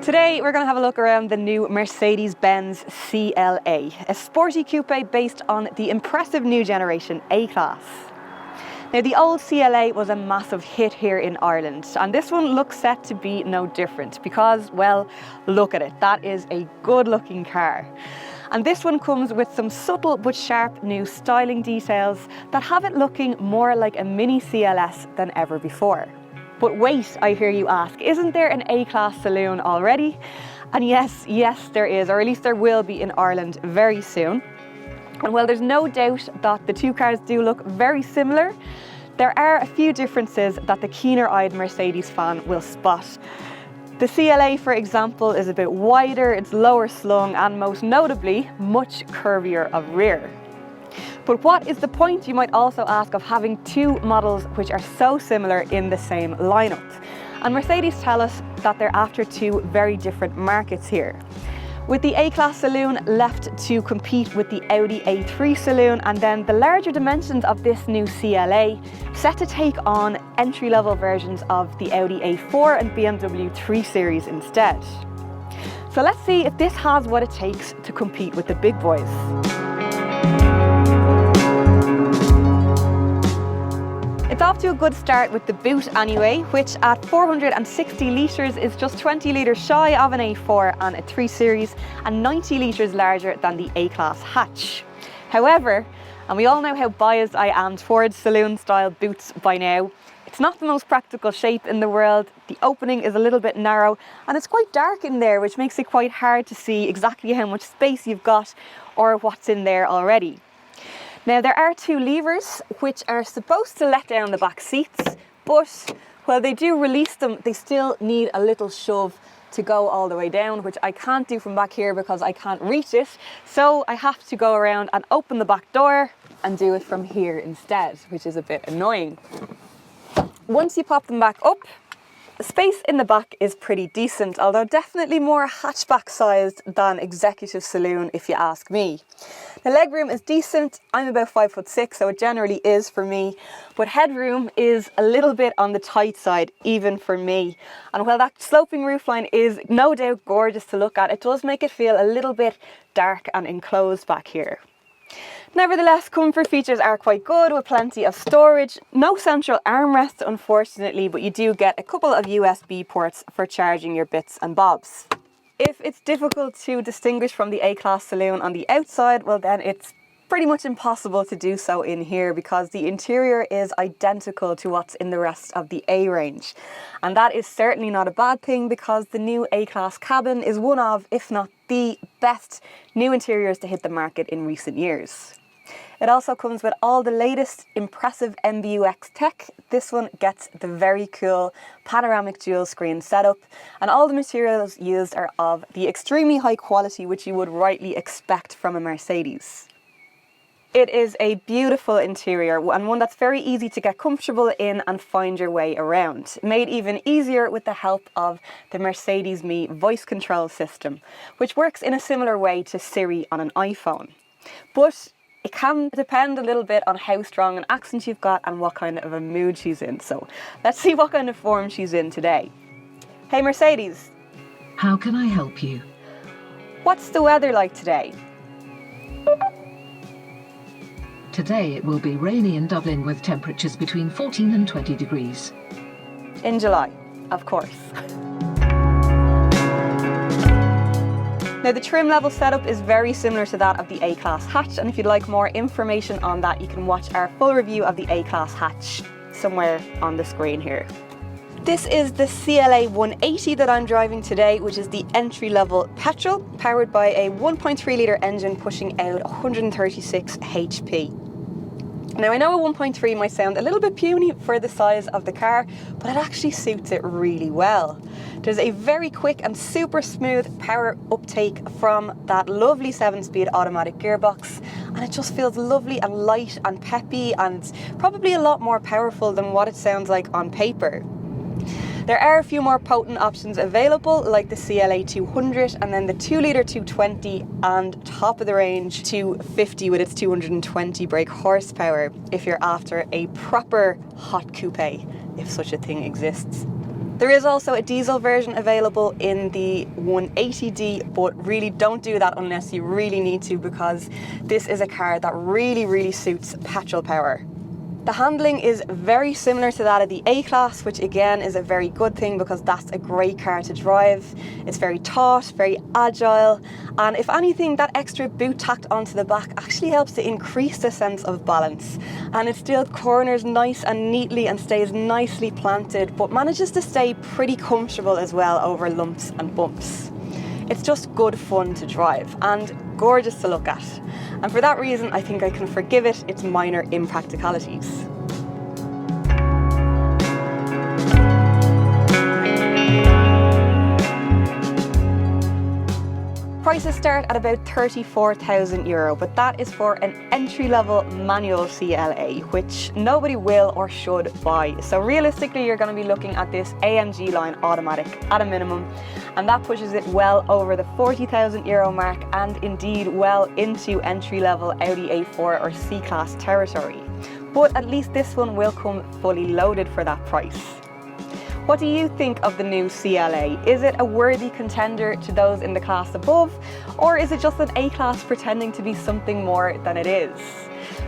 Today we're going to have a look around the new Mercedes-Benz CLA, a sporty coupe based on the impressive new generation A-Class. Now, the old CLA was a massive hit here in Ireland, and this one looks set to be no different because, well, look at it, that is a good-looking car. And this one comes with some subtle but sharp new styling details that have it looking more like a mini CLS than ever before. But wait, I hear you ask, isn't there an A-Class saloon already? And yes, there is, or at least there will be in Ireland very soon. And while there's no doubt that the two cars do look very similar, there are a few differences that the keener-eyed Mercedes fan will spot. The CLA, for example, is a bit wider, it's lower slung, and most notably, much curvier of rear. But what is the point, you might also ask, of having two models which are so similar in the same lineup? And Mercedes tell us that they're after two very different markets here. With the A-Class saloon left to compete with the Audi A3 saloon, and then the larger dimensions of this new CLA set to take on entry-level versions of the Audi A4 and BMW 3 Series instead. So let's see if this has what it takes to compete with the big boys. It's off to a good start with the boot anyway, which at 460 litres is just 20 litres shy of an A4 and a 3 Series and 90 litres larger than the A-Class hatch. However, and we all know how biased I am towards saloon-style boots by now, it's not the most practical shape in the world. The opening is a little bit narrow and it's quite dark in there, which makes it quite hard to see exactly how much space you've got or what's in there already. Now, there are two levers which are supposed to let down the back seats, but while they do release them, they still need a little shove to go all the way down, which I can't do from back here because I can't reach it. So I have to go around and open the back door and do it from here instead, which is a bit annoying. Once you pop them back up, the space in the back is pretty decent, although definitely more hatchback sized than executive saloon if you ask me. The legroom is decent. I'm about 5'6", so it generally is for me, but headroom is a little bit on the tight side even for me. And while that sloping roofline is no doubt gorgeous to look at, it does make it feel a little bit dark and enclosed back here. Nevertheless, comfort features are quite good with plenty of storage. No central armrest, unfortunately, but you do get a couple of USB ports for charging your bits and bobs. If it's difficult to distinguish from the A-Class saloon on the outside, well then it's pretty much impossible to do so in here because the interior is identical to what's in the rest of the A range. And that is certainly not a bad thing because the new A-Class cabin is one of, if not the best new interiors to hit the market in recent years. It also comes with all the latest impressive MBUX tech. This one gets the very cool panoramic dual screen setup, and all the materials used are of the extremely high quality which you would rightly expect from a Mercedes. It is a beautiful interior and one that's very easy to get comfortable in and find your way around. Made even easier with the help of the Mercedes Me voice control system, which works in a similar way to Siri on an iPhone. But it can depend a little bit on how strong an accent you've got and what kind of a mood she's in. So let's see what kind of form she's in today. Hey Mercedes. How can I help you? What's the weather like today? Today it will be rainy in Dublin with temperatures between 14 and 20 degrees. In July, of course. Now, the trim level setup is very similar to that of the A-Class hatch, and if you'd like more information on that, you can watch our full review of the A-Class hatch somewhere on the screen here. This is the CLA 180 that I'm driving today, which is the entry-level petrol, powered by a 1.3 litre engine pushing out 136 HP. Now, I know a 1.3 might sound a little bit puny for the size of the car, but it actually suits it really well. There's a very quick and super smooth power uptake from that lovely 7-speed automatic gearbox, and it just feels lovely and light and peppy and probably a lot more powerful than what it sounds like on paper. There are a few more potent options available, like the CLA 200 and then the 2-litre 220 and top of the range 250 with its 220 brake horsepower if you're after a proper hot coupe, if such a thing exists. There is also a diesel version available in the 180D, but really don't do that unless you really need to, because this is a car that really suits petrol power. The handling is very similar to that of the A-Class, which again is a very good thing because that's a great car to drive. It's very taut, very agile, and if anything, that extra boot tacked onto the back actually helps to increase the sense of balance. And it still corners nice and neatly and stays nicely planted, but manages to stay pretty comfortable as well over lumps and bumps. It's just good fun to drive and gorgeous to look at. And for that reason, I think I can forgive it its minor impracticalities. Prices start at about €34,000, but that is for an entry-level manual CLA, which nobody will or should buy. So realistically, you're going to be looking at this AMG line automatic at a minimum, and that pushes it well over the €40,000 mark, and indeed well into entry-level Audi A4 or C-Class territory. But at least this one will come fully loaded for that price. What do you think of the new CLA? Is it a worthy contender to those in the class above, or is it just an A-Class pretending to be something more than it is?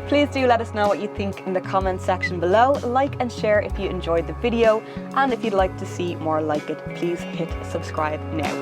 Please do let us know what you think in the comments section below. Like and share if you enjoyed the video, and if you'd like to see more like it, please hit subscribe now.